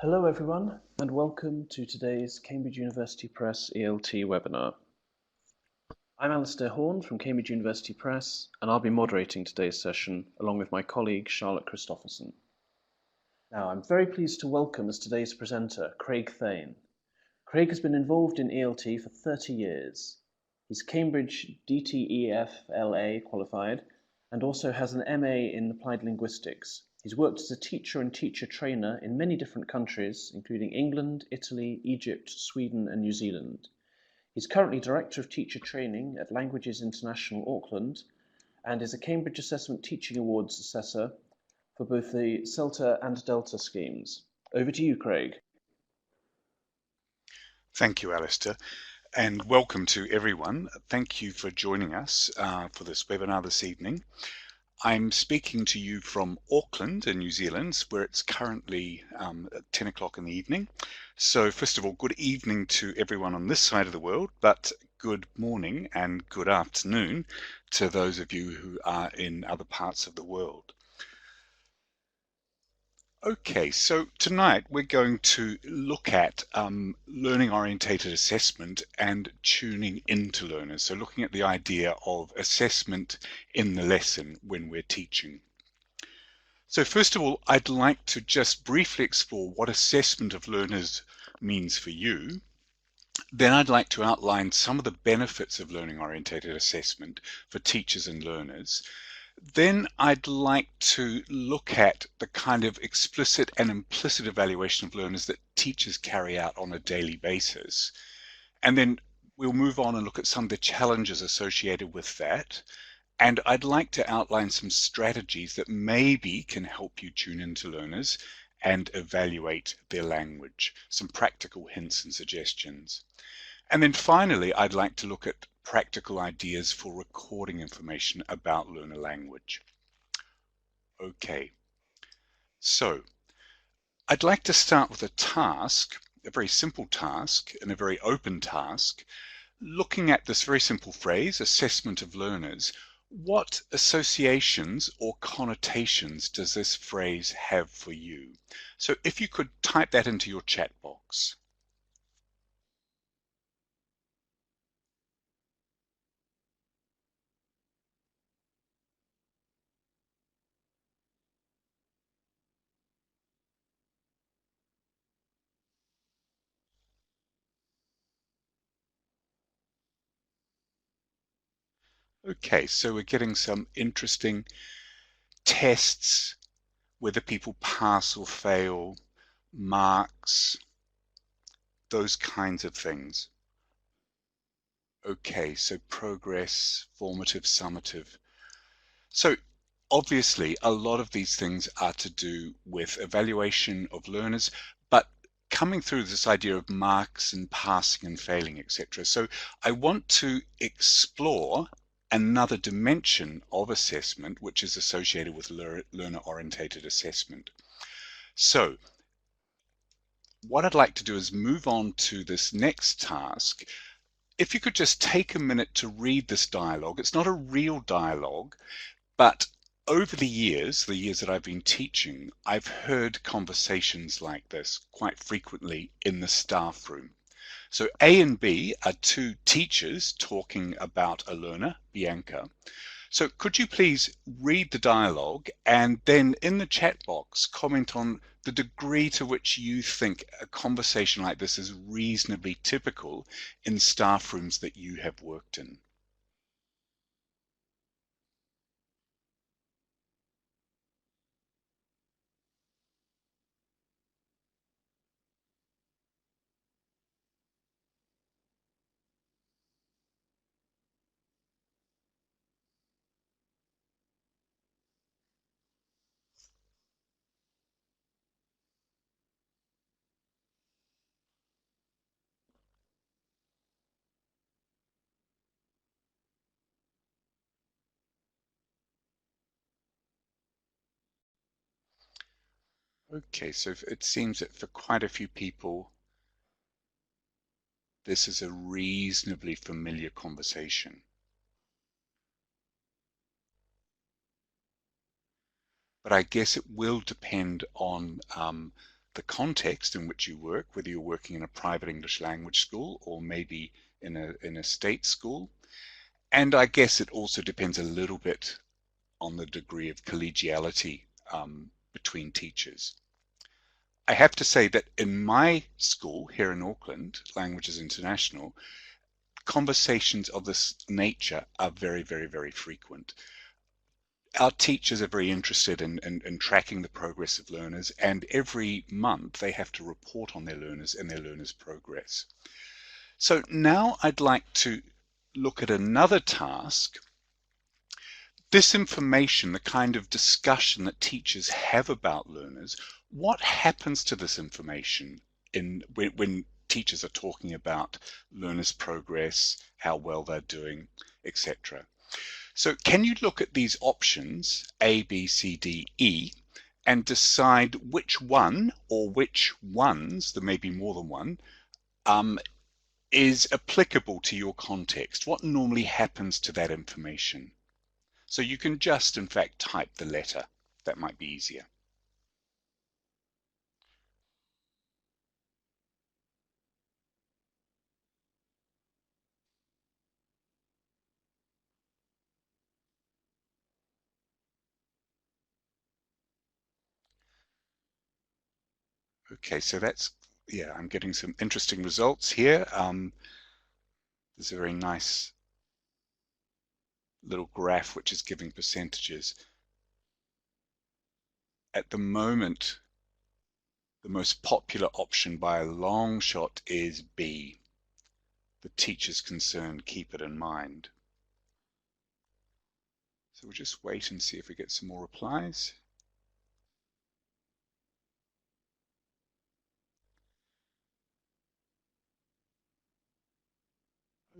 Hello everyone, and welcome to today's Cambridge University Press ELT webinar. I'm Alistair Horn from Cambridge University Press, and I'll be moderating today's session along with my colleague Charlotte Christopherson. Now, I'm very pleased to welcome as today's presenter, Craig Thaine. Craig has been involved in ELT for 30 years. He's Cambridge DTEFLA qualified and also has an MA in Applied Linguistics. He's worked as a teacher and teacher trainer in many different countries, including England, Italy, Egypt, Sweden, and New Zealand. He's currently Director of Teacher Training at Languages International Auckland and is a Cambridge Assessment Teaching Awards assessor for both the CELTA and Delta schemes. Over to you, Craig. Thank you, Alistair, and welcome to everyone. Thank you for joining us for this webinar this evening. I'm speaking to you from Auckland in New Zealand, where it's currently 10 o'clock in the evening. So first of all, good evening to everyone on this side of the world, but good morning and good afternoon to those of you who are in other parts of the world. Okay, so tonight we're going to look at learning-orientated assessment and tuning into learners. So looking at the idea of assessment in the lesson when we're teaching. So first of all, I'd like to just briefly explore what assessment of learners means for you. Then I'd like to outline some of the benefits of learning-orientated assessment for teachers and learners. Then I'd like to look at the kind of explicit and implicit evaluation of learners that teachers carry out on a daily basis. And then we'll move on and look at some of the challenges associated with that. And I'd like to outline some strategies that maybe can help you tune into learners and evaluate their language, some practical hints and suggestions. And then finally, I'd like to look at practical ideas for recording information about learner language. Okay, so I'd like to start with a task, a very simple task and a very open task, looking at this very simple phrase, assessment of learners. What associations or connotations does this phrase have for you? So if you could type that into your chat box. Okay, so we're getting some interesting tests, whether people pass or fail, marks, those kinds of things. Okay, so progress, formative, summative. So obviously a lot of these things are to do with evaluation of learners, but coming through this idea of marks and passing and failing, etc. So I want to explore another dimension of assessment which is associated with learner-orientated assessment. So what I'd like to do is move on to this next task. If you could just take a minute to read this dialogue. It's not a real dialogue, but over the years that I've been teaching, I've heard conversations like this quite frequently in the staff room. So A and B are two teachers talking about a learner, Bianca. So could you please read the dialogue and then in the chat box comment on the degree to which you think a conversation like this is reasonably typical in staff rooms that you have worked in. Okay, so it seems that for quite a few people, this is a reasonably familiar conversation. But I guess it will depend on the context in which you work, whether you're working in a private English language school or maybe in a state school. And I guess it also depends a little bit on the degree of collegiality between teachers. I have to say that in my school here in Auckland, Languages International, conversations of this nature are very, very, very frequent. Our teachers are very interested in tracking the progress of learners, and every month they have to report on their learners and their learners' progress. So now I'd like to look at another task. This information, the kind of discussion that teachers have about learners, what happens to this information when teachers are talking about learners' progress, how well they're doing, etc. So can you look at these options, A, B, C, D, E, and decide which one or which ones, there may be more than one, is applicable to your context? What normally happens to that information? So you can just, in fact, type the letter. That might be easier. Okay, so that's, yeah, I'm getting some interesting results here. There's a very nice little graph which is giving percentages. At the moment, the most popular option by a long shot is B. The teacher's concerned, keep it in mind. So we'll just wait and see if we get some more replies.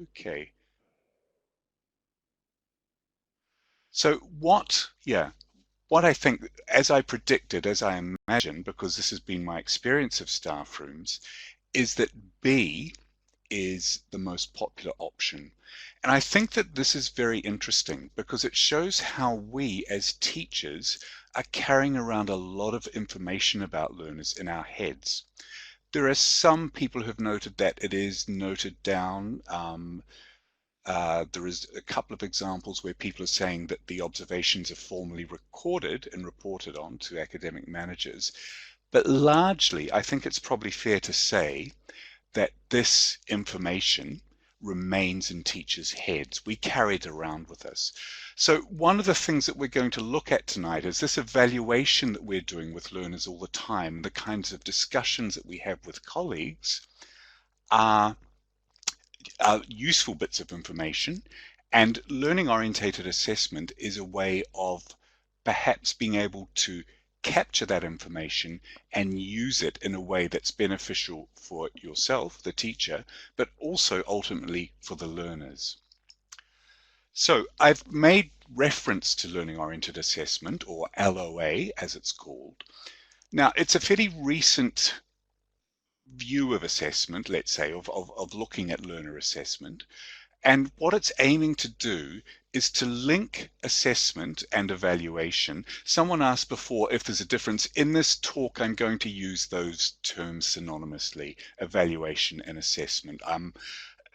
Okay. So what I think, as I predicted, as I imagine, because this has been my experience of staff rooms, is that B is the most popular option. And I think that this is very interesting because it shows how we as teachers are carrying around a lot of information about learners in our heads. There are some people who have noted that it is noted down. There is a couple of examples where people are saying that the observations are formally recorded and reported on to academic managers. But largely, I think it's probably fair to say that this information remains in teachers' heads. We carry it around with us. So one of the things that we're going to look at tonight is this evaluation that we're doing with learners all the time. The kinds of discussions that we have with colleagues are useful bits of information, and learning-orientated assessment is a way of perhaps being able to capture that information and use it in a way that's beneficial for yourself, the teacher, but also ultimately for the learners. So I've made reference to learning-oriented assessment, or LOA as it's called. Now it's a fairly recent view of assessment, let's say, of looking at learner assessment. And what it's aiming to do is to link assessment and evaluation. Someone asked before if there's a difference. In this talk, I'm going to use those terms synonymously, evaluation and assessment.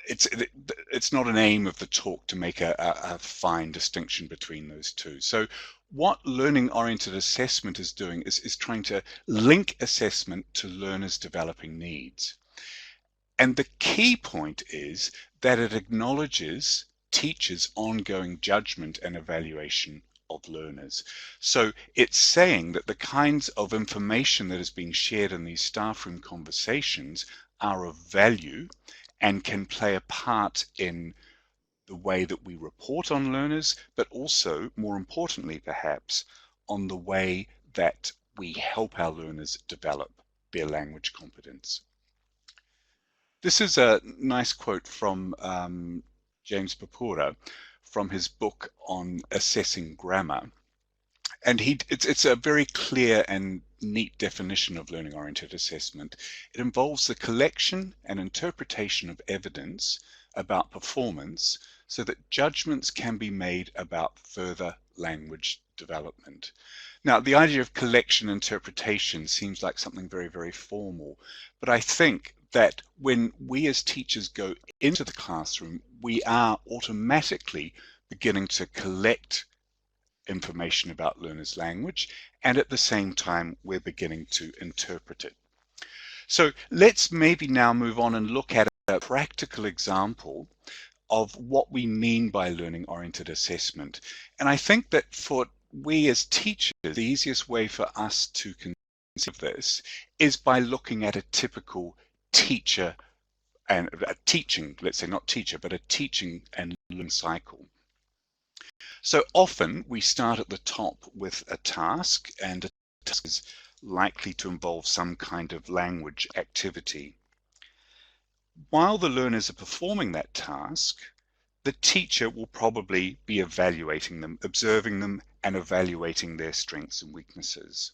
It's not an aim of the talk to make a fine distinction between those two. So what learning-oriented assessment is doing is trying to link assessment to learners' developing needs. And the key point is that it acknowledges teachers' ongoing judgment and evaluation of learners. So it's saying that the kinds of information that is being shared in these staff room conversations are of value and can play a part in the way that we report on learners, but also, more importantly perhaps, on the way that we help our learners develop their language competence. This is a nice quote from James Papura from his book on assessing grammar. And it's a very clear and neat definition of learning-oriented assessment. It involves the collection and interpretation of evidence about performance so that judgments can be made about further language development. Now, the idea of collection interpretation seems like something very, very formal, but I think that when we as teachers go into the classroom, we are automatically beginning to collect information about learners' language, and at the same time, we're beginning to interpret it. So let's maybe now move on and look at a practical example of what we mean by learning-oriented assessment. And I think that for we as teachers, the easiest way for us to conceive this is by looking at a typical teacher and a teaching, let's say not teacher, but a teaching and learning cycle. So often we start at the top with a task, and a task is likely to involve some kind of language activity. While the learners are performing that task, the teacher will probably be evaluating them, observing them, and evaluating their strengths and weaknesses.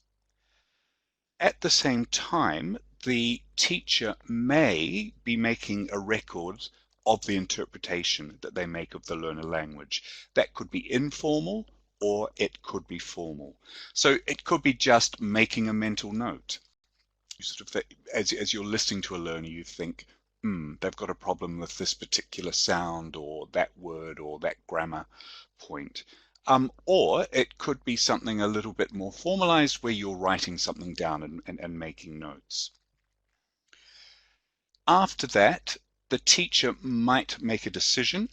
At the same time, the teacher may be making a record of the interpretation that they make of the learner language. That could be informal or it could be formal. So it could be just making a mental note. You sort of, as you're listening to a learner, you think, they've got a problem with this particular sound or that word or that grammar point. Or it could be something a little bit more formalized where you're writing something down and making notes. After that, the teacher might make a decision.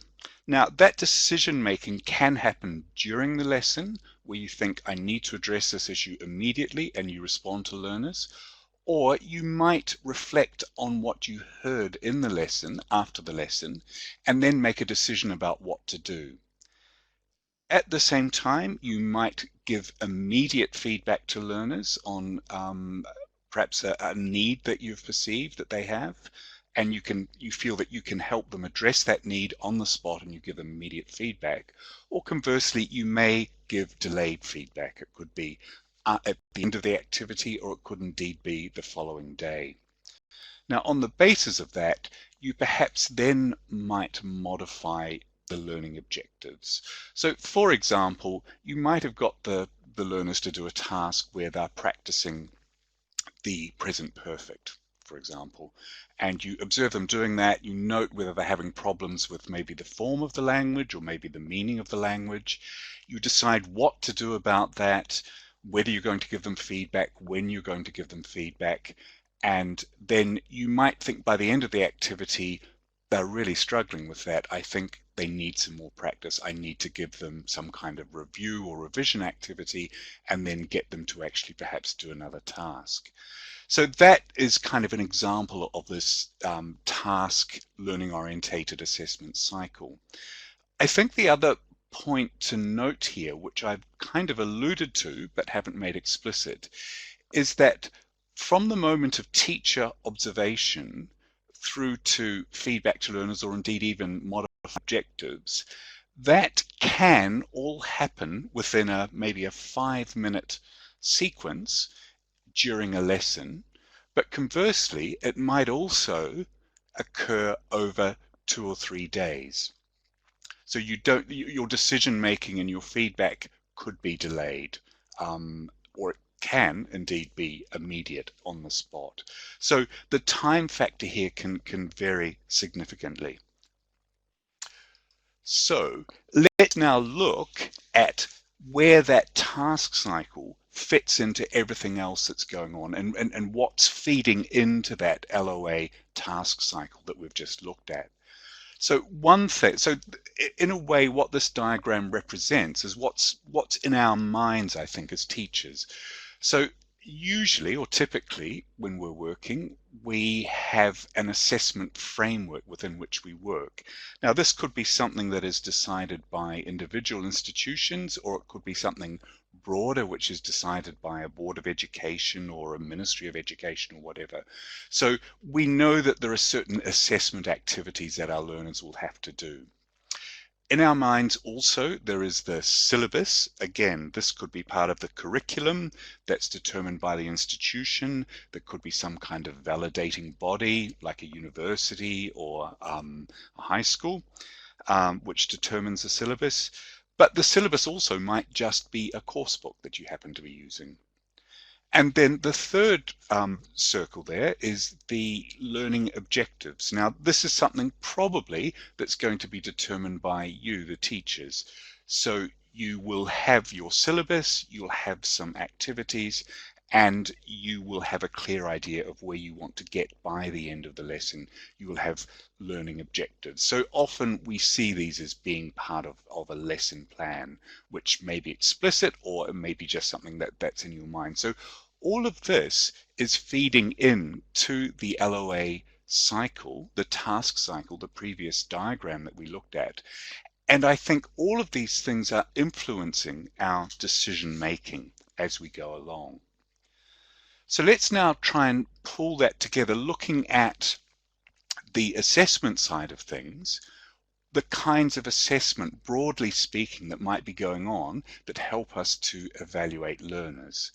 Now, that decision making can happen during the lesson where you think, I need to address this issue immediately, and you respond to learners. Or you might reflect on what you heard in the lesson after the lesson and then make a decision about what to do. At the same time, you might give immediate feedback to learners on perhaps a need that you've perceived that they have, and you feel that you can help them address that need on the spot and you give them immediate feedback. Or conversely, you may give delayed feedback. It could be at the end of the activity, or it could indeed be the following day. Now, on the basis of that, you perhaps then might modify the learning objectives. So, for example, you might have got the learners to do a task where they're practicing the present perfect, for example, and you observe them doing that. You note whether they're having problems with maybe the form of the language or maybe the meaning of the language. You decide what to do about that, whether you're going to give them feedback, when you're going to give them feedback, and then you might think by the end of the activity, they're really struggling with that. I think they need some more practice. I need to give them some kind of review or revision activity and then get them to actually perhaps do another task. So that is kind of an example of this task learning orientated assessment cycle. I think the other point to note here, which I've kind of alluded to but haven't made explicit, is that from the moment of teacher observation through to feedback to learners, or indeed even modify objectives, that can all happen within maybe a 5-minute sequence during a lesson, but conversely, it might also occur over 2 or 3 days. So your decision making and your feedback could be delayed, or it can indeed be immediate on the spot. So the time factor here can vary significantly. So let's now look at where that task cycle fits into everything else that's going on, and what's feeding into that LOA task cycle that we've just looked at. So one thing, so in a way, what this diagram represents is what's in our minds, I think, as teachers. So usually, or typically, when we're working, we have an assessment framework within which we work. Now, this could be something that is decided by individual institutions, or it could be something broader, which is decided by a board of education or a ministry of education or whatever. So we know that there are certain assessment activities that our learners will have to do. In our minds also, there is the syllabus. Again, this could be part of the curriculum that's determined by the institution. There could be some kind of validating body, like a university or a high school, which determines the syllabus. But the syllabus also might just be a course book that you happen to be using. And then the third circle there is the learning objectives. Now, this is something probably that's going to be determined by you, the teachers. So you will have your syllabus, you'll have some activities, and you will have a clear idea of where you want to get by the end of the lesson. You will have learning objectives. So often we see these as being part of a lesson plan, which may be explicit or it may be just something that's in your mind. So all of this is feeding in to the LOA cycle, the task cycle, the previous diagram that we looked at. And I think all of these things are influencing our decision making as we go along. So let's now try and pull that together, looking at the assessment side of things, the kinds of assessment, broadly speaking, that might be going on that help us to evaluate learners.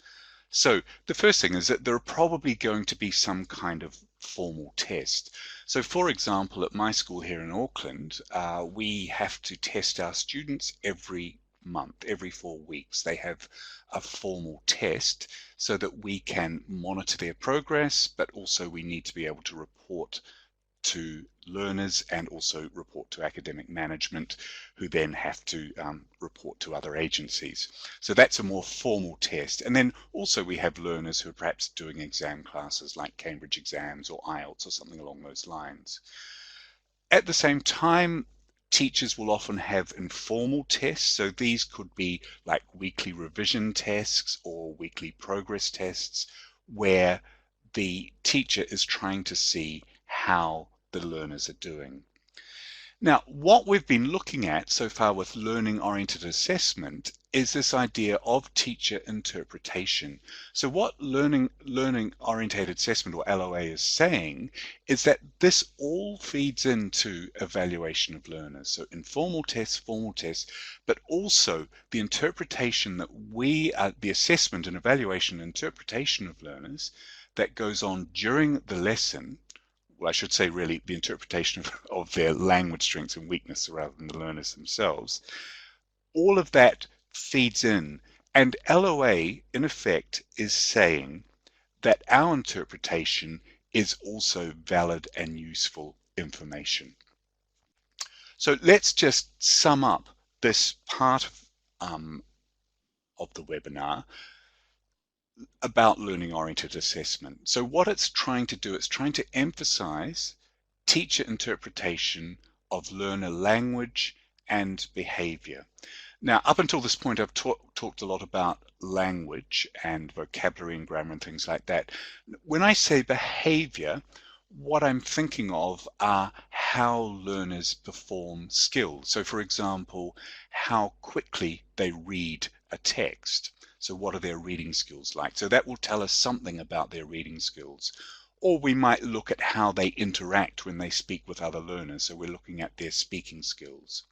So the first thing is that there are probably going to be some kind of formal test. So for example, at my school here in Auckland, we have to test our students every month, every 4 weeks. They have a formal test so that we can monitor their progress, but also we need to be able to report to learners and also report to academic management, who then have to report to other agencies. So that's a more formal test. And then also we have learners who are perhaps doing exam classes like Cambridge exams or IELTS or something along those lines. At the same time, teachers will often have informal tests. So these could be like weekly revision tests or weekly progress tests, where the teacher is trying to see how the learners are doing. Now, what we've been looking at so far with learning-oriented assessment is this idea of teacher interpretation. So what learning-oriented assessment, or LOA, is saying is that this all feeds into evaluation of learners. So informal tests, formal tests, but also the interpretation that the assessment and evaluation and interpretation of learners that goes on during the lesson. Well, I should say really the interpretation of their language strengths and weaknesses rather than the learners themselves. All of that feeds in, and LOA in effect is saying that our interpretation is also valid and useful information. So let's just sum up this part of the webinar about learning-oriented assessment. So what it's trying to do, it's trying to emphasize teacher interpretation of learner language and behavior. Now, up until this point, I've talked a lot about language and vocabulary and grammar and things like that. When I say behavior, what I'm thinking of are how learners perform skills. So for example, how quickly they read a text. So what are their reading skills like? So that will tell us something about their reading skills. Or we might look at how they interact when they speak with other learners. So we're looking at their speaking skills.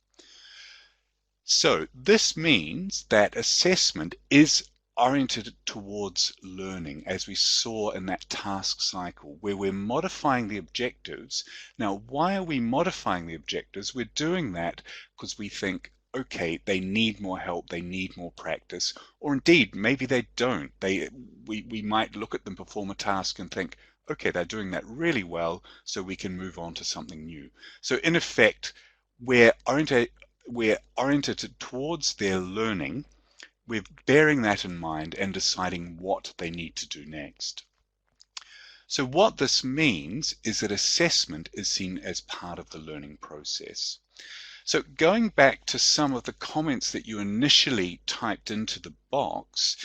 So this means that assessment is oriented towards learning, as we saw in that task cycle, where we're modifying the objectives. Now, why are we modifying the objectives? We're doing that because we think, okay, they need more help, they need more practice, or indeed, maybe they don't. We might look at them perform a task and think, okay, they're doing that really well, so we can move on to something new. So in effect, we're oriented towards their learning. We're bearing that in mind and deciding what they need to do next. So what this means is that assessment is seen as part of the learning process. So going back to some of the comments that you initially typed into the box,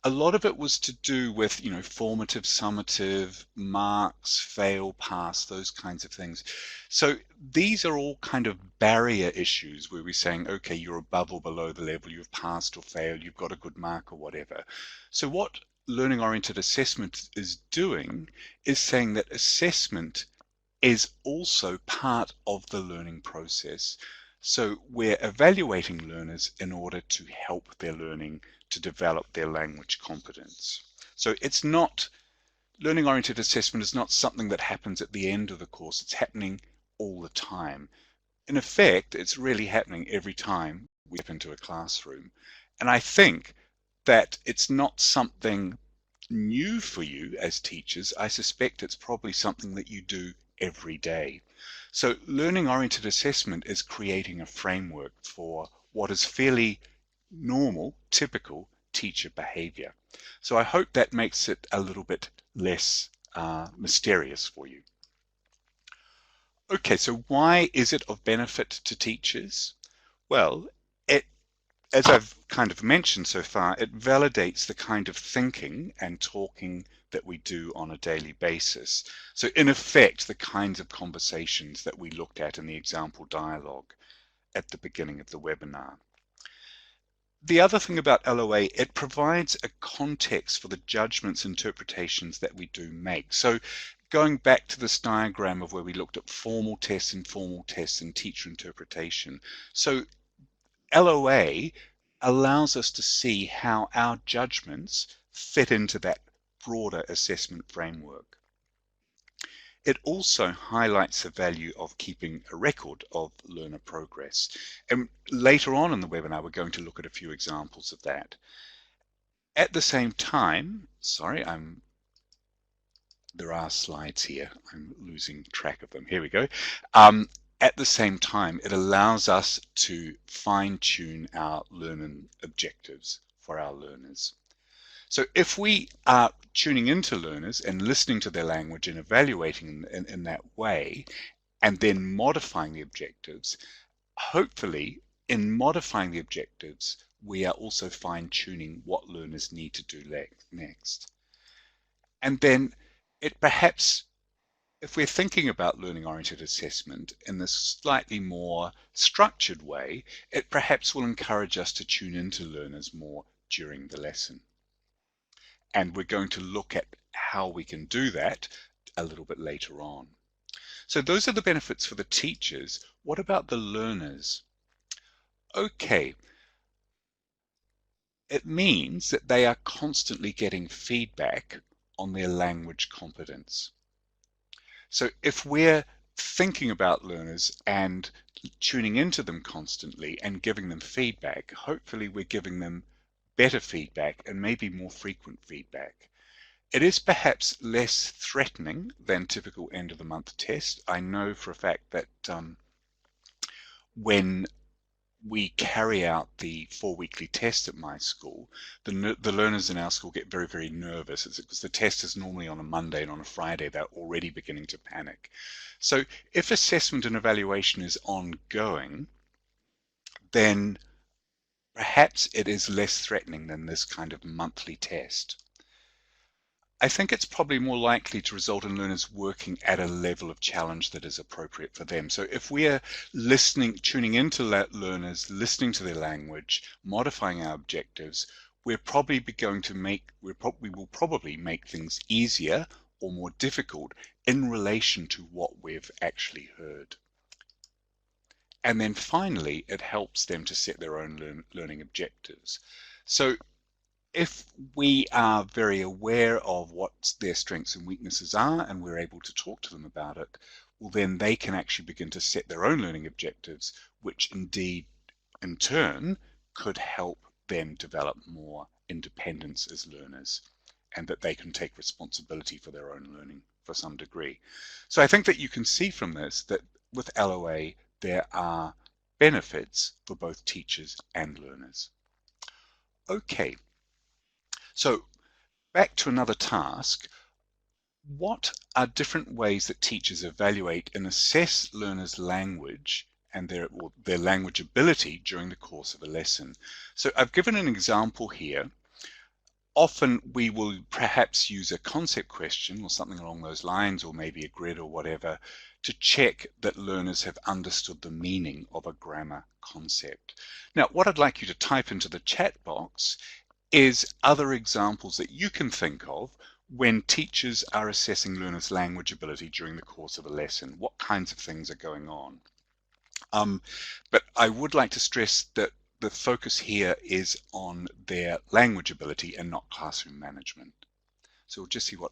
a lot of it was to do with, formative, summative, marks, fail, pass, those kinds of things. So these are all kind of barrier issues where we're saying, okay, you're above or below the level, you've passed or failed, you've got a good mark or whatever. So what learning-oriented assessment is doing is saying that assessment is also part of the learning process. So we're evaluating learners in order to help their learning to develop their language competence. So it's not, learning-oriented assessment is not something that happens at the end of the course. It's happening all the time. In effect, it's really happening every time we step into a classroom. And I think that it's not something new for you as teachers. I suspect it's probably something that you do every day. So learning-oriented assessment is creating a framework for what is fairly normal, typical teacher behavior. So I hope that makes it a little bit less mysterious for you. Okay, so why is it of benefit to teachers? Well, as I've kind of mentioned so far, it validates the kind of thinking and talking that we do on a daily basis. So in effect, the kinds of conversations that we looked at in the example dialogue at the beginning of the webinar. The other thing about LOA, it provides a context for the judgments, interpretations that we do make. So going back to this diagram of where we looked at formal tests, informal tests, and teacher interpretation. So LOA allows us to see how our judgments fit into that broader assessment framework. It also highlights the value of keeping a record of learner progress. And later on in the webinar, we're going to look at a few examples of that. At the same time, sorry, there are slides here. I'm losing track of them. Here we go. At the same time, it allows us to fine-tune our learning objectives for our learners. So if we are tuning into learners and listening to their language and evaluating in that way, and then modifying the objectives, hopefully in modifying the objectives, we are also fine-tuning what learners need to do next. And then it perhaps, if we're thinking about learning-oriented assessment in this slightly more structured way, it perhaps will encourage us to tune into learners more during the lesson. And we're going to look at how we can do that a little bit later on. So those are the benefits for the teachers. What about the learners? Okay, it means that they are constantly getting feedback on their language competence. So if we're thinking about learners and tuning into them constantly and giving them feedback, hopefully we're giving them better feedback and maybe more frequent feedback. It is perhaps less threatening than typical end of the month test. I know for a fact that when we carry out the 4-weekly test at my school, the learners in our school get very, very nervous. It's because the test is normally on a Monday, and on a Friday they're already beginning to panic. So if assessment and evaluation is ongoing, then perhaps it is less threatening than this kind of monthly test. I think it's probably more likely to result in learners working at a level of challenge that is appropriate for them. So if we are listening, tuning into learners, listening to their language, modifying our objectives, we will probably make things easier or more difficult in relation to what we've actually heard. And then finally, it helps them to set their own learning objectives. So if we are very aware of what their strengths and weaknesses are and we're able to talk to them about it, well, then they can actually begin to set their own learning objectives, which indeed in turn could help them develop more independence as learners, and that they can take responsibility for their own learning for some degree. So I think that you can see from this that with LOA there are benefits for both teachers and learners. Okay. So back to another task. What are different ways that teachers evaluate and assess learners' language and their language ability during the course of a lesson? So I've given an example here. Often we will perhaps use a concept question or something along those lines, or maybe a grid or whatever, to check that learners have understood the meaning of a grammar concept. Now, what I'd like you to type into the chat box is other examples that you can think of when teachers are assessing learners' language ability during the course of a lesson. What kinds of things are going on? But I would like to stress that the focus here is on their language ability and not classroom management. So we'll just see what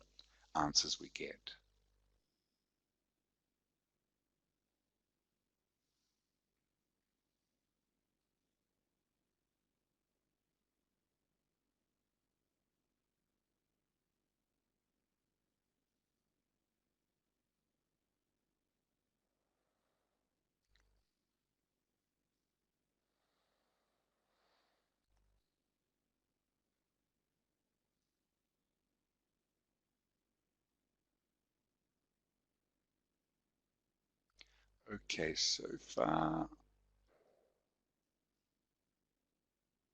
answers we get. Okay, so far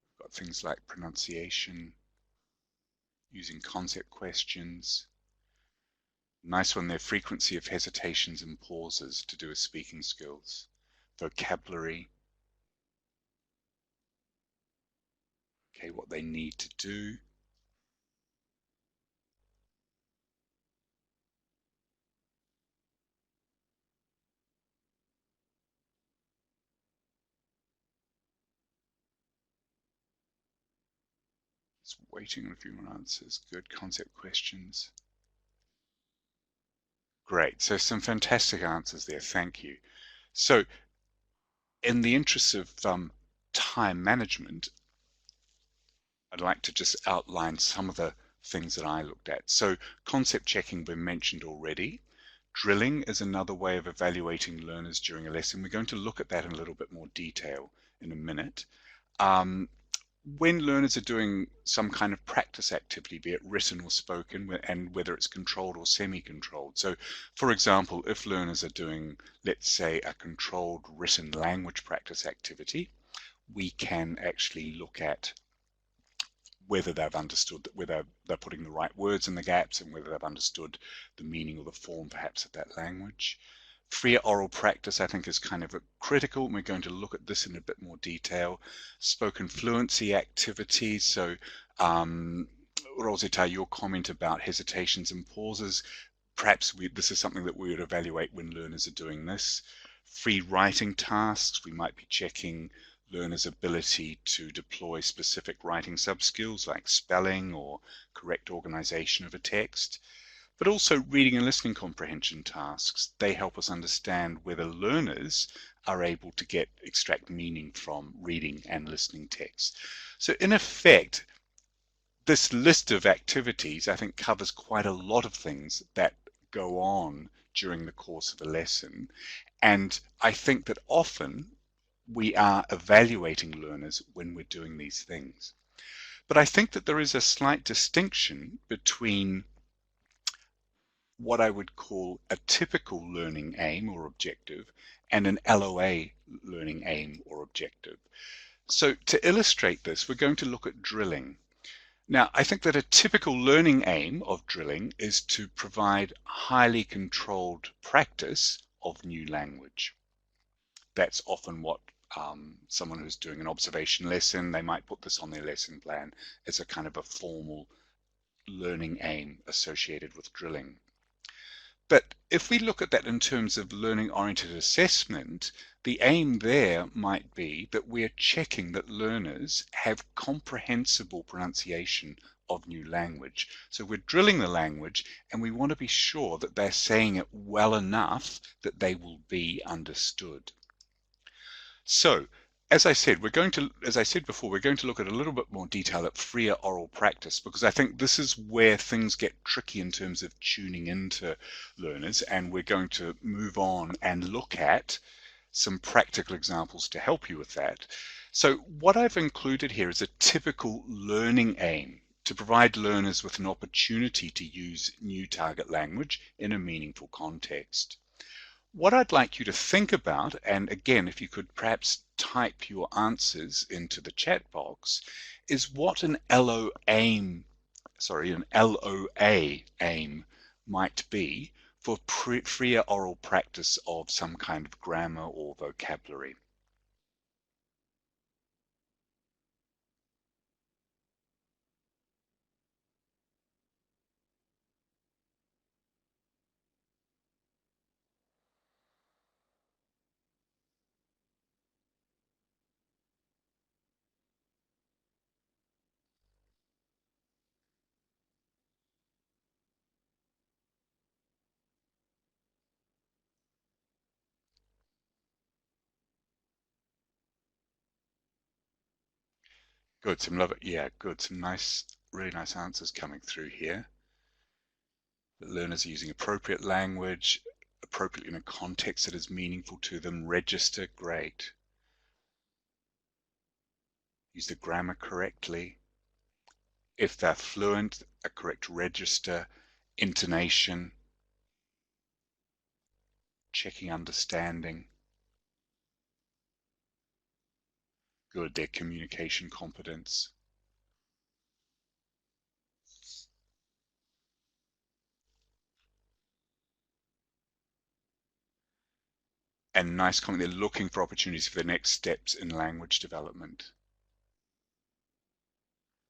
we've got things like pronunciation, using concept questions. Nice one there, frequency of hesitations and pauses to do with speaking skills. Vocabulary. Okay, what they need to do. Just waiting on a few more answers. Good concept questions. Great, so some fantastic answers there, thank you. So in the interest of time management, I'd like to just outline some of the things that I looked at. So concept checking been mentioned already. Drilling is another way of evaluating learners during a lesson. We're going to look at that in a little bit more detail in a minute. When learners are doing some kind of practice activity, be it written or spoken, and whether it's controlled or semi-controlled. So, for example, if learners are doing, let's say, a controlled written language practice activity, we can actually look at whether they've understood, whether they're putting the right words in the gaps, and whether they've understood the meaning or the form perhaps of that language. Freer oral practice, I think, is kind of critical, and we're going to look at this in a bit more detail. Spoken fluency activities, so Rosita, your comment about hesitations and pauses, perhaps this is something that we would evaluate when learners are doing this. Free writing tasks, we might be checking learners' ability to deploy specific writing sub-skills like spelling or correct organization of a text. But also reading and listening comprehension tasks. They help us understand whether learners are able to extract meaning from reading and listening text. So in effect, this list of activities, I think, covers quite a lot of things that go on during the course of a lesson. And I think that often we are evaluating learners when we're doing these things. But I think that there is a slight distinction between what I would call a typical learning aim or objective and an LOA learning aim or objective. So to illustrate this, we're going to look at drilling. Now, I think that a typical learning aim of drilling is to provide highly controlled practice of new language. That's often what someone who's doing an observation lesson, they might put this on their lesson plan as a kind of a formal learning aim associated with drilling. But if we look at that in terms of learning-oriented assessment, the aim there might be that we're checking that learners have comprehensible pronunciation of new language. So we're drilling the language and we want to be sure that they're saying it well enough that they will be understood. So, as I said before, we're going to look at a little bit more detail at freer oral practice, because I think this is where things get tricky in terms of tuning into learners, and we're going to move on and look at some practical examples to help you with that. So what I've included here is a typical learning aim to provide learners with an opportunity to use new target language in a meaningful context. What I'd like you to think about, and again, if you could perhaps type your answers into the chat box, is what an LOA aim might be for freer oral practice of some kind of grammar or vocabulary. Good, some really nice answers coming through here. The learners are using appropriate language, appropriately in a context that is meaningful to them. Register, great. Use the grammar correctly. If they're fluent, a correct register, intonation. checking understanding. Good, their communication competence. And nice comment, they're looking for opportunities for the next steps in language development.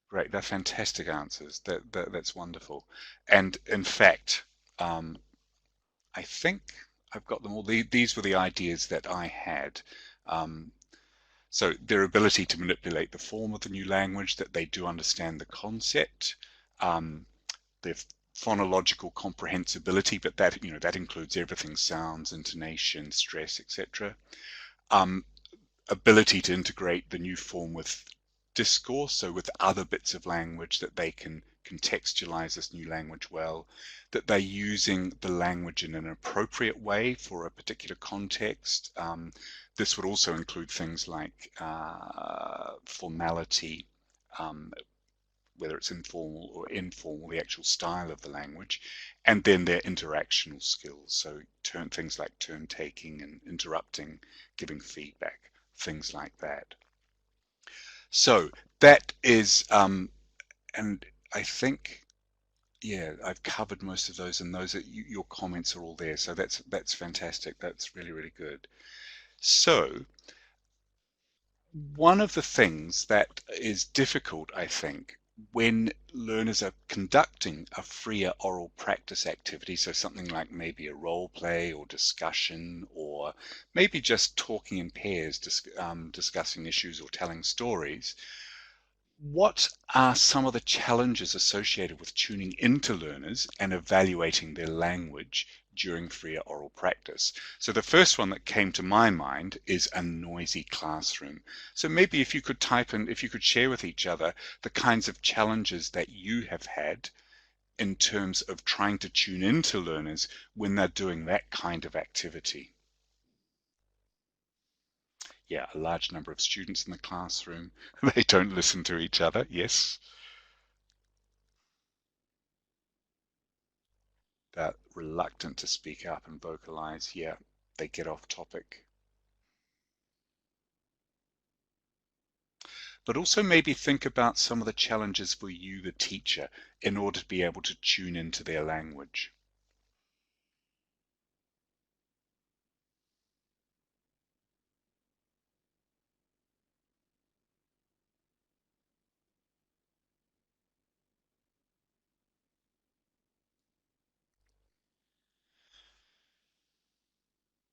Great, they're fantastic answers. That's wonderful. And in fact, I think I've got them all. These were the ideas that I had. So their ability to manipulate the form of the new language, that they do understand the concept, their phonological comprehensibility, but that that includes everything: sounds, intonation, stress, etc. Ability to integrate the new form with discourse, so with other bits of language, that they can contextualize this new language well, that they're using the language in an appropriate way for a particular context. This would also include things like formality, whether it's informal or informal, the actual style of the language, and then their interactional skills, so things like turn taking and interrupting, giving feedback, things like that. So that is, and I think, yeah, I've covered most of those, and your comments are all there. So that's fantastic. That's really, really good. So one of the things that is difficult, I think, when learners are conducting a freer oral practice activity, so something like maybe a role play or discussion, or maybe just talking in pairs, discussing issues or telling stories, what are some of the challenges associated with tuning into learners and evaluating their language during freer oral practice? So the first one that came to my mind is a noisy classroom. So maybe if you could share with each other the kinds of challenges that you have had in terms of trying to tune into learners when they're doing that kind of activity. Yeah, a large number of students in the classroom. They don't listen to each other. Yes. They're reluctant to speak up and vocalize. Yeah, they get off topic. But also maybe think about some of the challenges for you, the teacher, in order to be able to tune into their language.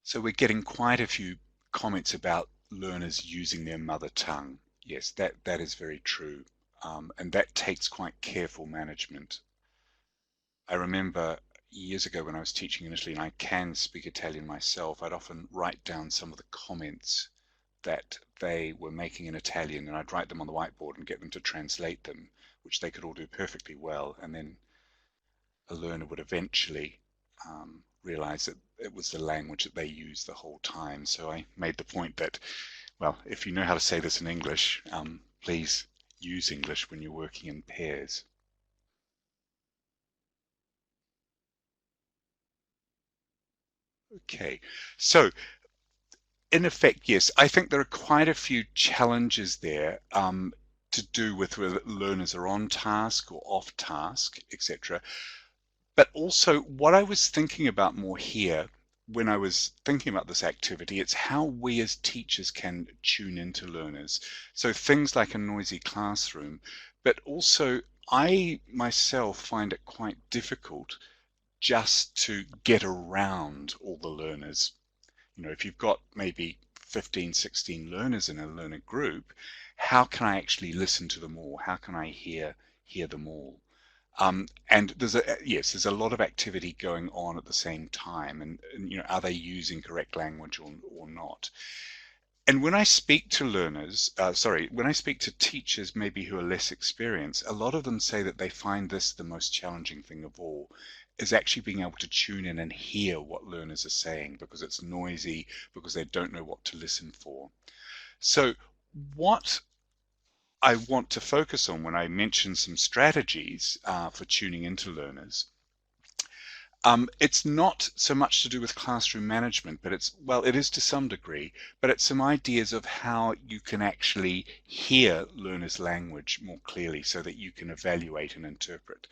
So we're getting quite a few comments about learners using their mother tongue. Yes, that is very true. And that takes quite careful management. I remember years ago when I was teaching in Italy, and I can speak Italian myself, I'd often write down some of the comments that they were making in Italian, and I'd write them on the whiteboard and get them to translate them, which they could all do perfectly well. And then a learner would eventually realize that it was the language that they used the whole time. So I made the point that, well, if you know how to say this in English, please use English when you're working in pairs. Okay, so in effect, yes, I think there are quite a few challenges there to do with whether learners are on task or off task, etc. But also what I was thinking about more here when I was thinking about this activity, it's how we as teachers can tune into learners. So things like a noisy classroom, but also I myself find it quite difficult just to get around all the learners. If you've got maybe 15, 16 learners in a learner group, how can I actually listen to them all? How can I hear them all? And there's a lot of activity going on at the same time, and are they using correct language or not? And when I speak to when I speak to teachers maybe who are less experienced, a lot of them say that they find this the most challenging thing of all, is actually being able to tune in and hear what learners are saying, because it's noisy, because they don't know what to listen for. So what I want to focus on when I mention some strategies for tuning into learners It's not so much to do with classroom management, but it is to some degree, but it's some ideas of how you can actually hear learners' language more clearly so that you can evaluate and interpret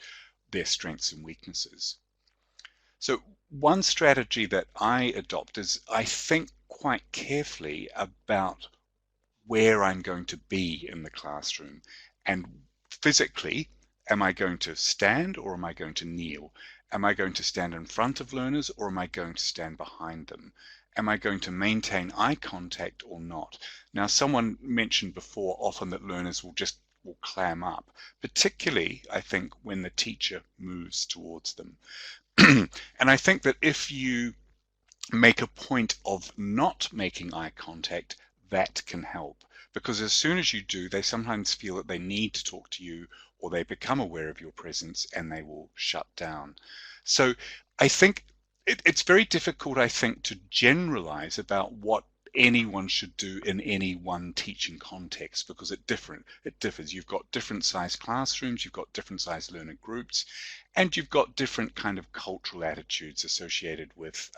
their strengths and weaknesses. So one strategy that I adopt is I think quite carefully about where I'm going to be in the classroom, and physically, am I going to stand or am I going to kneel? Am I going to stand in front of learners or am I going to stand behind them? Am I going to maintain eye contact or not? Now, someone mentioned before often that learners will clam up, particularly I think when the teacher moves towards them. And I think that if you make a point of not making eye contact, that can help, because as soon as you do, they sometimes feel that they need to talk to you, or they become aware of your presence and they will shut down. So I think it's very difficult, I think, to generalize about what anyone should do in any one teaching context, because it differs. You've got different size classrooms, you've got different size learner groups, and you've got different kind of cultural attitudes associated with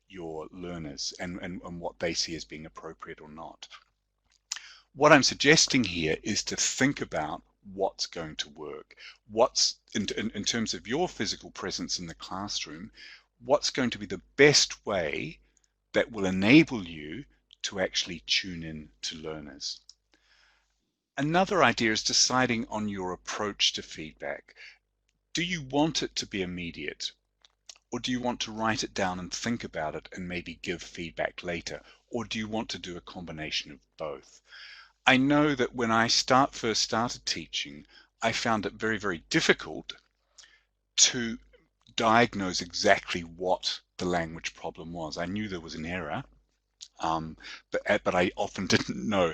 your learners and what they see as being appropriate or not. What I'm suggesting here is to think about what's going to work. What's, in terms of your physical presence in the classroom, what's going to be the best way that will enable you to actually tune in to learners. Another idea is deciding on your approach to feedback. Do you want it to be immediate? Or do you want to write it down and think about it and maybe give feedback later? Or do you want to do a combination of both? I know that when I first started teaching, I found it very, very difficult to diagnose exactly what the language problem was. I knew there was an error, but I often didn't know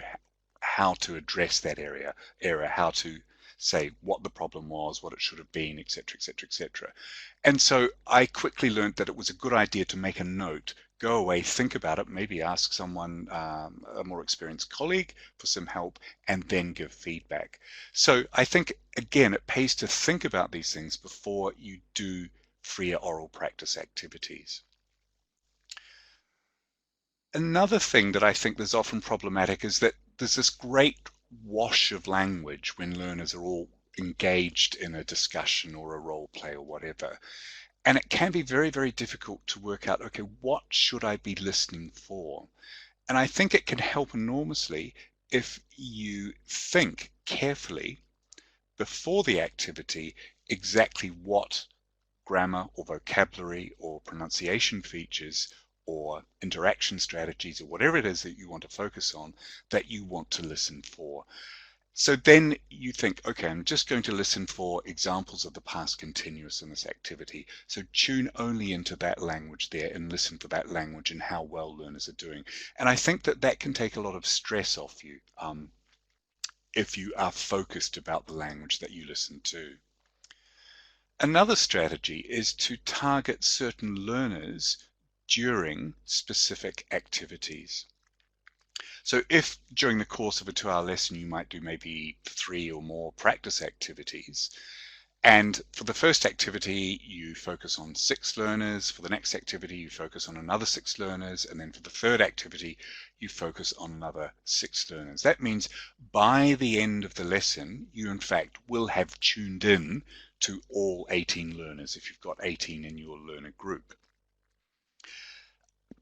how to address that error, how to say what the problem was, what it should have been, etc., etc., etc. And so I quickly learned that it was a good idea to make a note, go away, think about it, maybe ask someone, a more experienced colleague, for some help, and then give feedback. So I think, again, it pays to think about these things before you do freer oral practice activities. Another thing that I think is often problematic is that there's this great wash of language when learners are all engaged in a discussion or a role play or whatever. And it can be very, very difficult to work out, okay, what should I be listening for? And I think it can help enormously if you think carefully before the activity exactly what grammar or vocabulary or pronunciation features or interaction strategies or whatever it is that you want to focus on that you want to listen for. So then you think, okay, I'm just going to listen for examples of the past continuous in this activity. So tune only into that language there and listen for that language and how well learners are doing. And I think that that can take a lot of stress off you if you are focused about the language that you listen to. Another strategy is to target certain learners during specific activities. So if during the course of a 2-hour lesson you might do maybe 3 or more practice activities, and for the first activity you focus on 6 learners, for the next activity you focus on another 6 learners, and then for the third activity you focus on another 6 learners. That means by the end of the lesson you in fact will have tuned in to all 18 learners if you've got 18 in your learner group.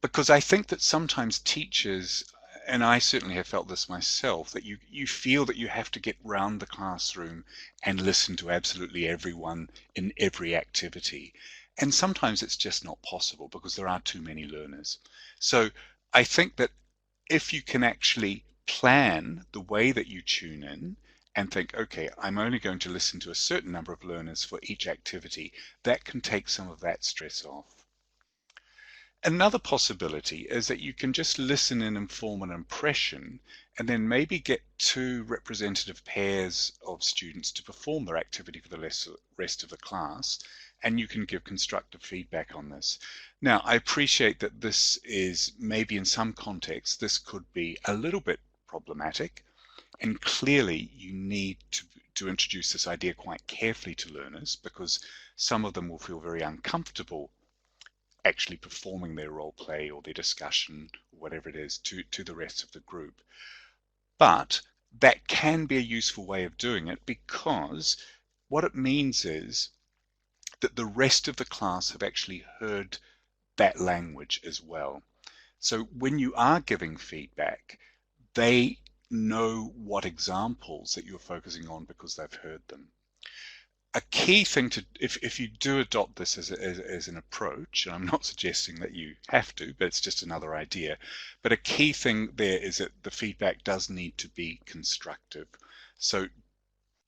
Because I think that sometimes teachers, and I certainly have felt this myself, that you feel that you have to get round the classroom and listen to absolutely everyone in every activity. And sometimes it's just not possible because there are too many learners. So I think that if you can actually plan the way that you tune in and think, okay, I'm only going to listen to a certain number of learners for each activity, that can take some of that stress off. Another possibility is that you can just listen and form an impression and then maybe get 2 representative pairs of students to perform their activity for the rest of the class, and you can give constructive feedback on this. Now, I appreciate that this is maybe in some contexts this could be a little bit problematic, and clearly you need to introduce this idea quite carefully to learners, because some of them will feel very uncomfortable actually performing their role play or their discussion, or whatever it is, to the rest of the group. But that can be a useful way of doing it, because what it means is that the rest of the class have actually heard that language as well. So when you are giving feedback, they know what examples that you're focusing on because they've heard them. A key thing to, if you do adopt this as an approach, and I'm not suggesting that you have to, but it's just another idea, but a key thing there is that the feedback does need to be constructive. So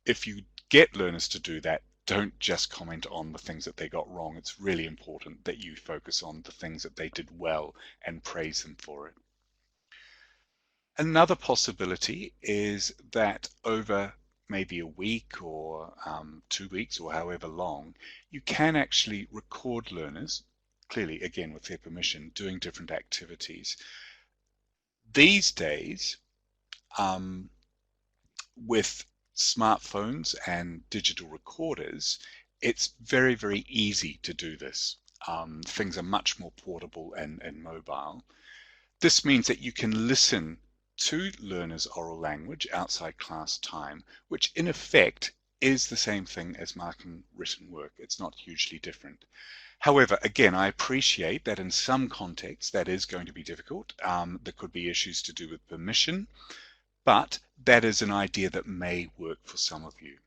if you get learners to do that, don't just comment on the things that they got wrong. It's really important that you focus on the things that they did well and praise them for it. Another possibility is that over maybe a week or 2 weeks or however long, you can actually record learners, clearly again with their permission, doing different activities. These days, with smartphones and digital recorders, it's very, very easy to do this. Things are much more portable and mobile. This means that you can listen to learners' oral language outside class time, which in effect is the same thing as marking written work. It's not hugely different. However, again, I appreciate that in some contexts that is going to be difficult. There could be issues to do with permission, but that is an idea that may work for some of you.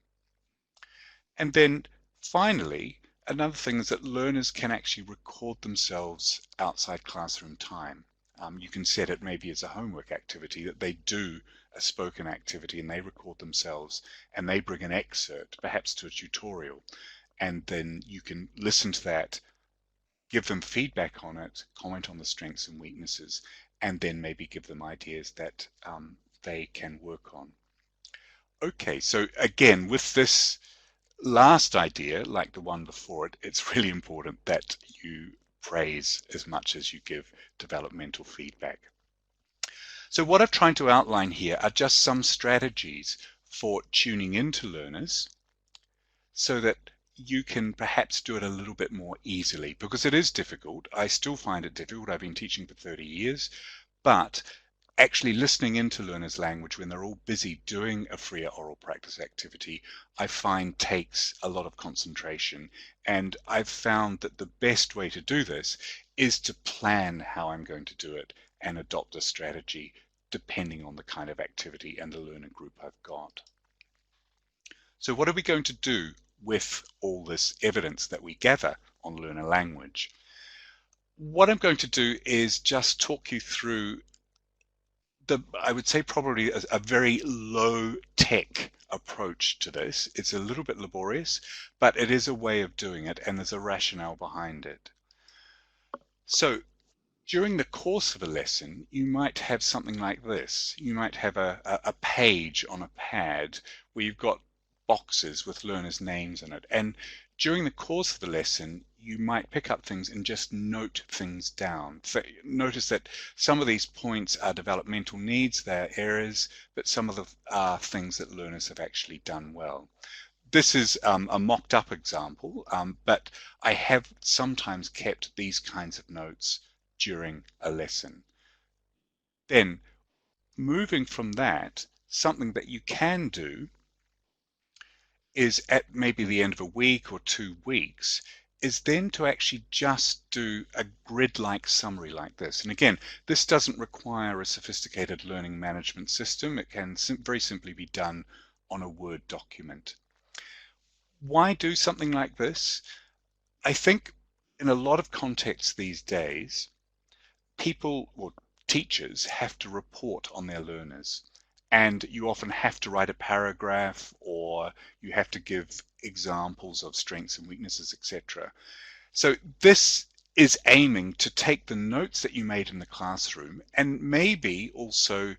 And then finally, another thing is that learners can actually record themselves outside classroom time. You can set it maybe as a homework activity that they do a spoken activity and they record themselves and they bring an excerpt, perhaps to a tutorial, and then you can listen to that, give them feedback on it, comment on the strengths and weaknesses, and then maybe give them ideas that they can work on. Okay, so again, with this last idea, like the one before it, it's really important that you praise as much as you give developmental feedback. So what I've tried to outline here are just some strategies for tuning into learners so that you can perhaps do it a little bit more easily, because it is difficult. I still find it difficult. I've been teaching for 30 years, but actually listening into learners' language when they're all busy doing a freer oral practice activity, I find takes a lot of concentration. And I've found that the best way to do this is to plan how I'm going to do it and adopt a strategy depending on the kind of activity and the learner group I've got. So what are we going to do with all this evidence that we gather on learner language? What I'm going to do is just talk you through I would say probably a very low-tech approach to this. It's a little bit laborious, but it is a way of doing it, and there's a rationale behind it. So during the course of a lesson, you might have something like this. You might have a page on a pad where you've got boxes with learners' names in it, and during the course of the lesson, you might pick up things and just note things down. So notice that some of these points are developmental needs, they're errors, but some of them are things that learners have actually done well. This is a mocked up example, but I have sometimes kept these kinds of notes during a lesson. Then, moving from that, something that you can do is at maybe the end of a week or 2 weeks, is then to actually just do a grid-like summary like this. And again, this doesn't require a sophisticated learning management system. It can very simply be done on a Word document. Why do something like this? I think in a lot of contexts these days, people or teachers have to report on their learners. And you often have to write a paragraph, or you have to give examples of strengths and weaknesses, etc. So this is aiming to take the notes that you made in the classroom and maybe also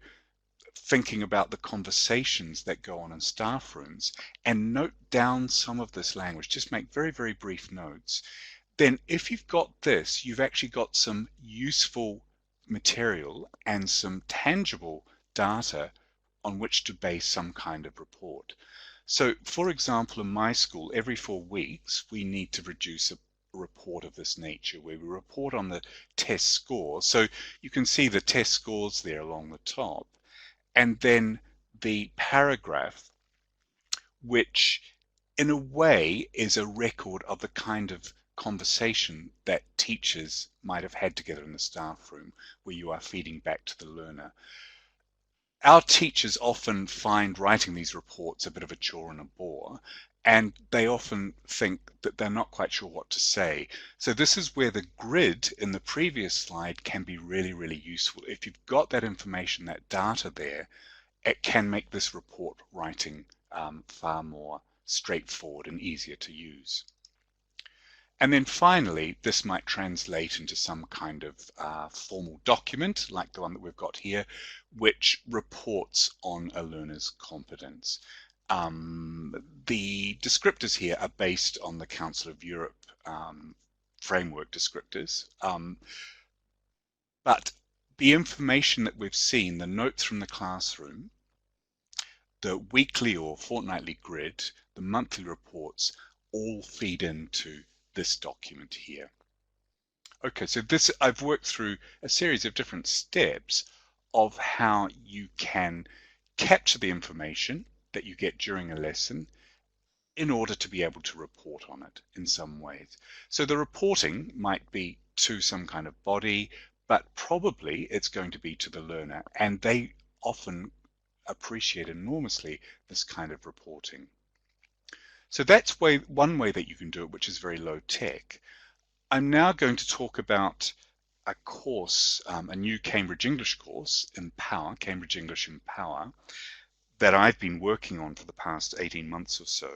thinking about the conversations that go on in staff rooms and note down some of this language. Just make very, very brief notes. Then if you've got this, you've actually got some useful material and some tangible data on which to base some kind of report. So, for example, in my school, every 4 weeks, we need to produce a report of this nature where we report on the test scores. So you can see the test scores there along the top, and then the paragraph, which in a way is a record of the kind of conversation that teachers might have had together in the staff room, where you are feeding back to the learner. Our teachers often find writing these reports a bit of a chore and a bore, and they often think that they're not quite sure what to say. So this is where the grid in the previous slide can be really, really useful. If you've got that information, that data there, it can make this report writing far more straightforward and easier to use. And then finally, this might translate into some kind of formal document like the one that we've got here, which reports on a learner's competence. The descriptors here are based on the Council of Europe framework descriptors, but the information that we've seen, the notes from the classroom, the weekly or fortnightly grid, the monthly reports, all feed into this document here. Okay, so this, I've worked through a series of different steps of how you can capture the information that you get during a lesson in order to be able to report on it in some ways. So the reporting might be to some kind of body, but probably it's going to be to the learner, and they often appreciate enormously this kind of reporting. So that's one way that you can do it, which is very low tech. I'm now going to talk about a course, a new Cambridge English course, Empower, Cambridge English Empower, that I've been working on for the past 18 months or so.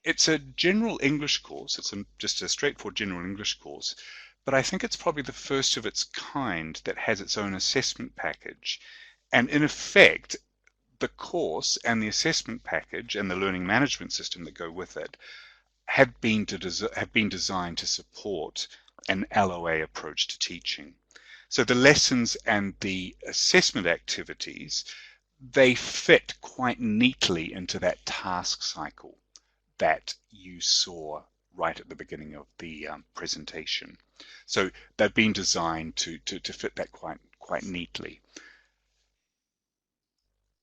It's a general English course. It's just a straightforward general English course, but I think it's probably the first of its kind that has its own assessment package. And in effect, the course and the assessment package and the learning management system that go with it have been designed to support an LOA approach to teaching. So the lessons and the assessment activities, they fit quite neatly into that task cycle that you saw right at the beginning of the presentation. So they've been designed to fit that quite neatly.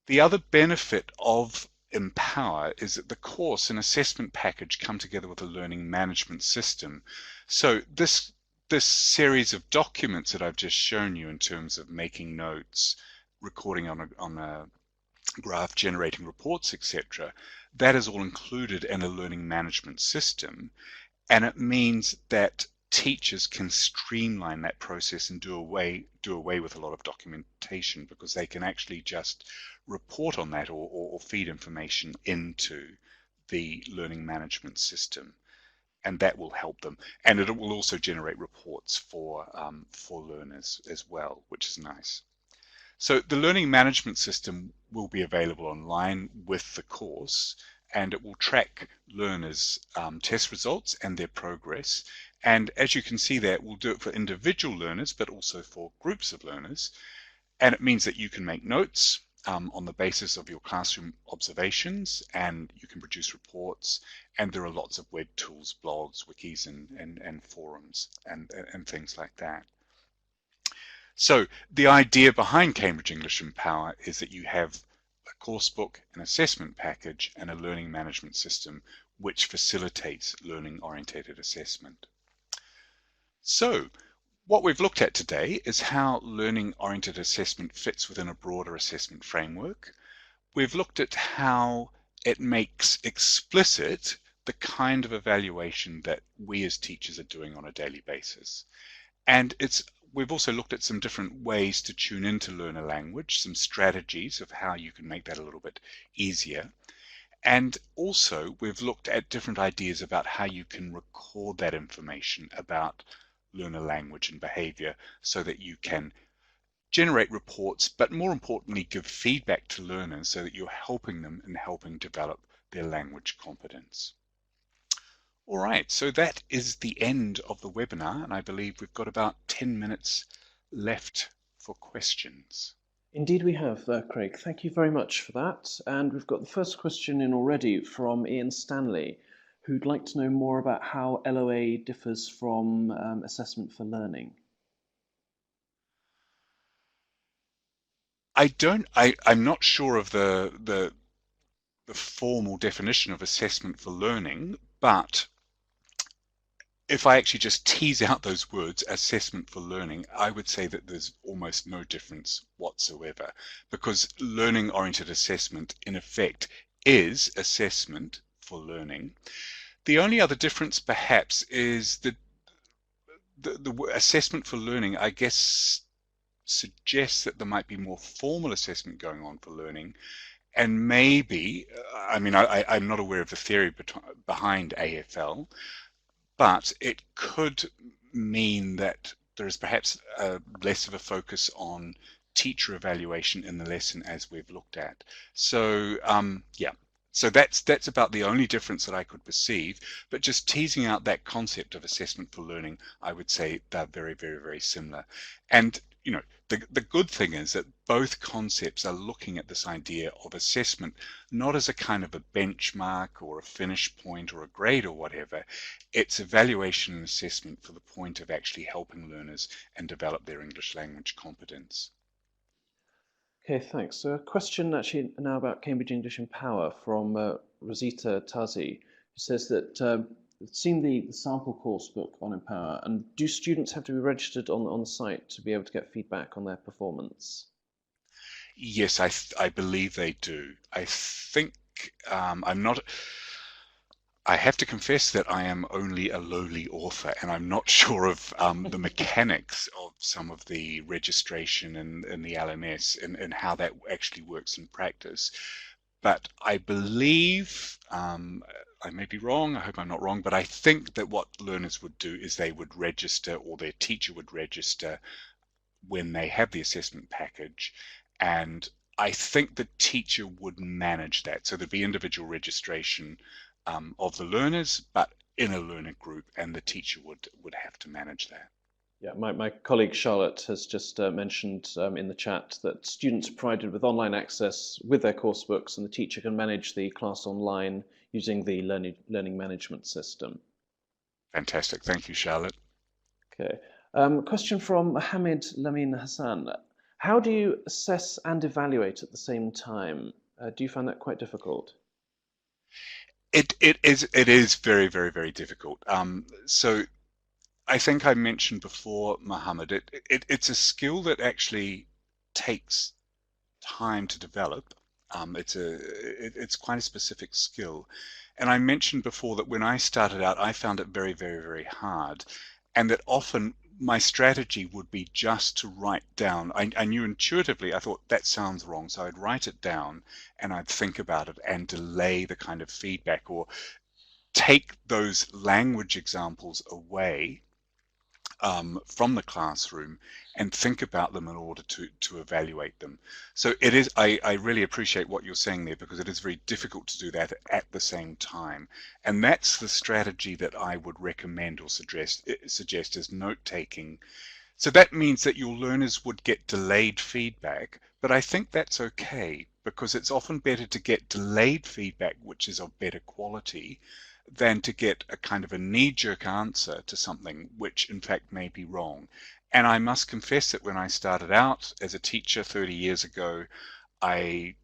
The other benefit of Empower is that the course and assessment package come together with a learning management system. So this series of documents that I've just shown you in terms of making notes, recording on a graph, generating reports, etc., that is all included in a learning management system, and it means that teachers can streamline that process and do away with a lot of documentation, because they can actually just report on that or feed information into the learning management system, and that will help them. And it will also generate reports for learners as well, which is nice. So the learning management system will be available online with the course, and it will track learners' test results and their progress. And as you can see there, it will do it for individual learners, but also for groups of learners. And it means that you can make notes on the basis of your classroom observations, and you can produce reports, and there are lots of web tools, blogs, wikis, and forums, and things like that. So the idea behind Cambridge English Empower is that you have a course book, an assessment package, and a learning management system which facilitates learning-orientated assessment. So what we've looked at today is how learning-oriented assessment fits within a broader assessment framework. We've looked at how it makes explicit the kind of evaluation that we as teachers are doing on a daily basis. And we've also looked at some different ways to tune into learner language, some strategies of how you can make that a little bit easier. And also we've looked at different ideas about how you can record that information about learner language and behavior so that you can generate reports, but more importantly, give feedback to learners so that you're helping them and helping develop their language competence. All right, so that is the end of the webinar, and I believe we've got about 10 minutes left for questions. Indeed we have, Craig. Thank you very much for that. And we've got the first question in already from Ian Stanley, who'd like to know more about how LOA differs from assessment for learning. I'm not sure of the formal definition of assessment for learning, but if I actually just tease out those words, assessment for learning, I would say that there's almost no difference whatsoever, because learning-oriented assessment, in effect, is assessment for learning. The only other difference, perhaps, is that the assessment for learning, I guess, suggests that there might be more formal assessment going on for learning, and maybe, I'm not aware of the theory behind AFL, but it could mean that there is perhaps less of a focus on teacher evaluation in the lesson as we've looked at. So yeah, so that's about the only difference that I could perceive. But just teasing out that concept of assessment for learning, I would say they're very, very, very similar. And you know, the good thing is that both concepts are looking at this idea of assessment not as a kind of a benchmark or a finish point or a grade or whatever. It's evaluation and assessment for the point of actually helping learners and develop their English language competence. Okay, thanks. So a question actually now about Cambridge English in Power from Rosita Tazi, who says that seen the sample course book on Empower, and do students have to be registered on the site to be able to get feedback on their performance? Yes, I believe they do. I think I'm not. I have to confess that I am only a lowly author, and I'm not sure of the mechanics of some of the registration and the LMS and how that actually works in practice. But I believe, I may be wrong, I hope I'm not wrong, but I think that what learners would do is they would register, or their teacher would register when they have the assessment package. And I think the teacher would manage that. So there'd be individual registration of the learners, but in a learner group, and the teacher would have to manage that. Yeah, my colleague Charlotte has just mentioned in the chat that students are provided with online access with their course books, and the teacher can manage the class online using the learning management system. Fantastic. Thank you, Charlotte. Okay. Question from Mohammed Lamin Hassan. How do you assess and evaluate at the same time? Do you find that quite difficult? It is very, very, very difficult. So I think I mentioned before, Mohammed, it's a skill that actually takes time to develop. It's quite a specific skill. And I mentioned before that when I started out, I found it very, very, very hard. And that often my strategy would be just to write down. I knew intuitively, I thought that sounds wrong. So I'd write it down and I'd think about it and delay the kind of feedback, or take those language examples away from the classroom and think about them in order to evaluate them. So it is, I really appreciate what you're saying there, because it is very difficult to do that at the same time. And that's the strategy that I would recommend or suggest as note-taking. So that means that your learners would get delayed feedback, but I think that's okay, because it's often better to get delayed feedback which is of better quality than to get a kind of a knee-jerk answer to something which in fact may be wrong. And I must confess that when I started out as a teacher 30 years ago, I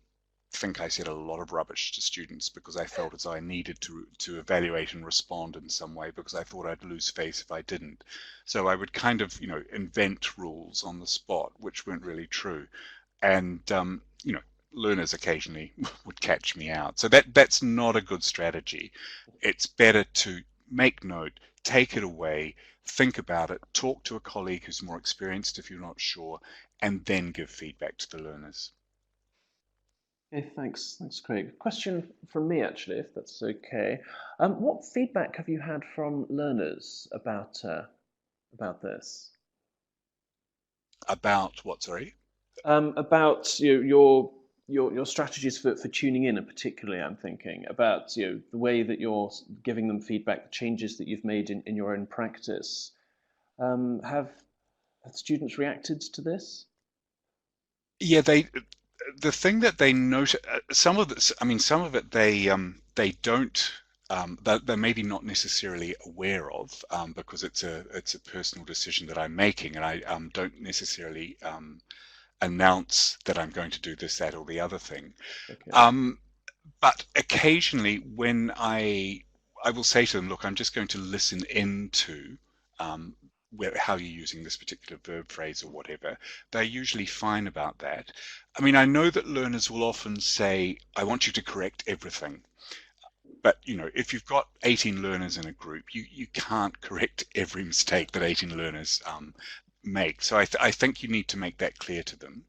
think I said a lot of rubbish to students because I felt as though I needed to evaluate and respond in some way, because I thought I'd lose face if I didn't. So I would kind of, invent rules on the spot, which weren't really true. And, learners occasionally would catch me out. So that's not a good strategy. It's better to make note, take it away, think about it, talk to a colleague who's more experienced if you're not sure, and then give feedback to the learners. Okay, thanks, Craig. Question from me actually, if that's okay. What feedback have you had from learners about this? About what, sorry? About your strategies for tuning in, and particularly I'm thinking about the way that you're giving them feedback, the changes that you've made in your own practice. Have students reacted to this? Yeah, the thing that they note, some of this, I mean, some of it they don't, they're maybe not necessarily aware of, because it's a personal decision that I'm making, and I don't necessarily announce that I'm going to do this, that, or the other thing. Okay. Um, but occasionally, when I will say to them, look, I'm just going to listen into um, how you're using this particular verb phrase or whatever. They're usually fine about that. I mean, I know that learners will often say, I want you to correct everything. But, if you've got 18 learners in a group, you can't correct every mistake that 18 learners make. So I think you need to make that clear to them.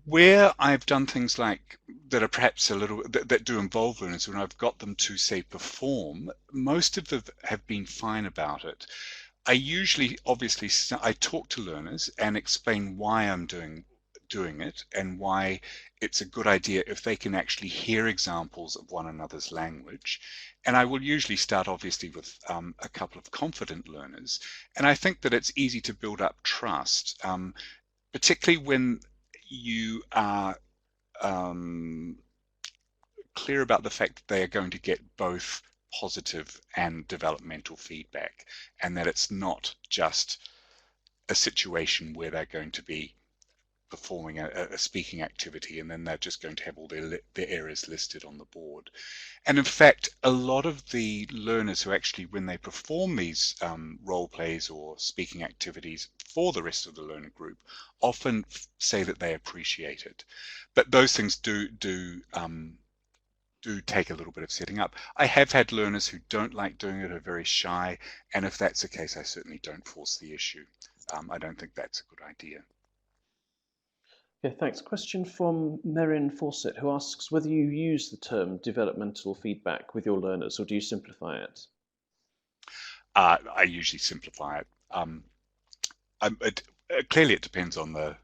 Where I've done things like that are perhaps a little that do involve learners, when I've got them to say perform, most of them have been fine about it. I usually, obviously, I talk to learners and explain why I'm doing it and why it's a good idea if they can actually hear examples of one another's language. And I will usually start, obviously, with a couple of confident learners. And I think that it's easy to build up trust, particularly when you are clear about the fact that they are going to get both positive and developmental feedback, and that it's not just a situation where they're going to be performing a speaking activity and then they're just going to have all their errors listed on the board. And in fact, a lot of the learners who actually, when they perform these role plays or speaking activities for the rest of the learner group, often say that they appreciate it. But those things do take a little bit of setting up. I have had learners who don't like doing it, are very shy, and if that's the case, I certainly don't force the issue. I don't think that's a good idea. Okay, thanks. Question from Merrin Fawcett, who asks whether you use the term developmental feedback with your learners, or do you simplify it? I usually simplify it. Clearly, it depends on the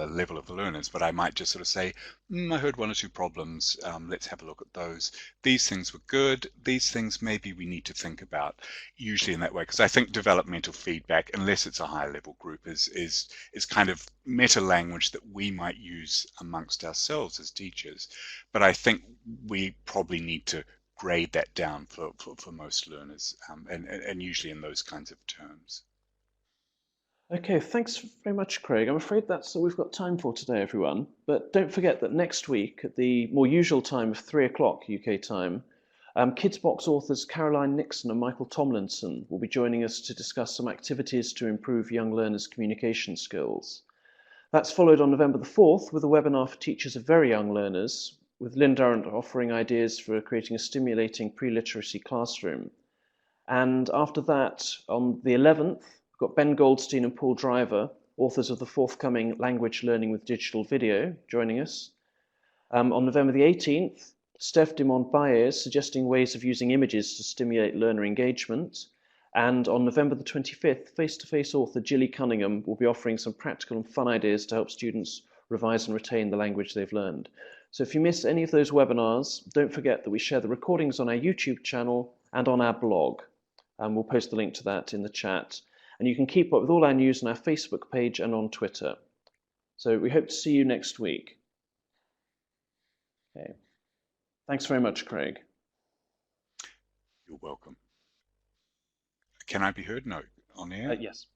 level of the learners, but I might just sort of say, I heard one or two problems. Let's have a look at those. These things were good. These things maybe we need to think about. Usually in that way, because I think developmental feedback, unless it's a higher level group, is kind of meta language that we might use amongst ourselves as teachers. But I think we probably need to grade that down for most learners, and usually in those kinds of terms. Okay, thanks very much, Craig. I'm afraid that's all we've got time for today, everyone. But don't forget that next week, at the more usual time of 3 o'clock UK time, Kids Box authors Caroline Nixon and Michael Tomlinson will be joining us to discuss some activities to improve young learners' communication skills. That's followed on November the 4th with a webinar for teachers of very young learners, with Lynn Durrant offering ideas for creating a stimulating pre-literacy classroom. And after that, on the 11th, we've got Ben Goldstein and Paul Driver, authors of the forthcoming Language Learning with Digital Video, joining us. On November the 18th, Steph Dimond Baez suggesting ways of using images to stimulate learner engagement. And on November the 25th, face-to-face author Gilly Cunningham will be offering some practical and fun ideas to help students revise and retain the language they've learned. So if you miss any of those webinars, don't forget that we share the recordings on our YouTube channel and on our blog. We'll post the link to that in the chat. And you can keep up with all our news on our Facebook page and on Twitter. So we hope to see you next week. Okay. Thanks very much, Craig. You're welcome. Can I be heard? No, on air? Yes.